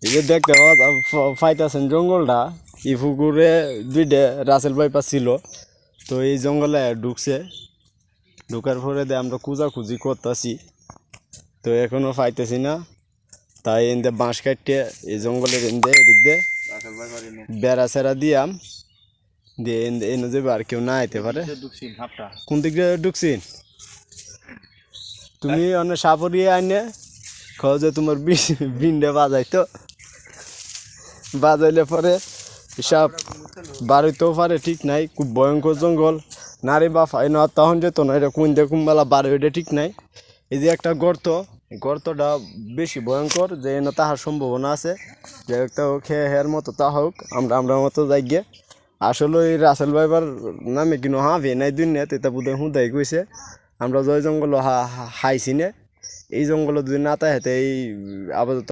এই যে দেখতে পাইতেছেন জঙ্গলটা, এই পুকুরে দুইটা রাসেল বাইপাস ছিল। তো এই জঙ্গলে ঢুকছে, ঢুকার পরে দিয়ে আমরা খুঁজাখুঁজি করতেছি, তো এখনো পাইতেছি না। তাই এনদে বাঁশ কাটতে এই জঙ্গলের এদিক দিয়ে বেড়া সেরা দিয়াম দিয়ে এনে যাবে, আর কেউ না আইতে পারে। কোন দিক দিয়ে ঢুকছিন তুমি? অনেক সাপড়িয়ে আইনে খাও যে তোমার বিনটা বাজাইতো, বাজাইলে পরে সাপ বাড়িতেও পারে, ঠিক নাই। খুব ভয়ঙ্কর জঙ্গল, নারী বা ফাই না তখন যেত না, এটা কোন দিয়ে কুম্বালা বাড়ি, ওইটা ঠিক নাই। এই যে একটা গর্ত, গর্তটা বেশি ভয়ঙ্কর, যে এনে তাহার সম্ভাবনা আছে যে একটা খেয়ে হের মতো তা হোক, আমরা মতো যাই গিয়ে। আসলে এই রাসেল ভাইবার নামে কিন্তু হাঁফে নাই দুনিয়াতে, এটা বোধহয় হুদাই কইছে। আমরা জয় জঙ্গল হাইছি না, এই জঙ্গল যদি না তাই এই আপাতত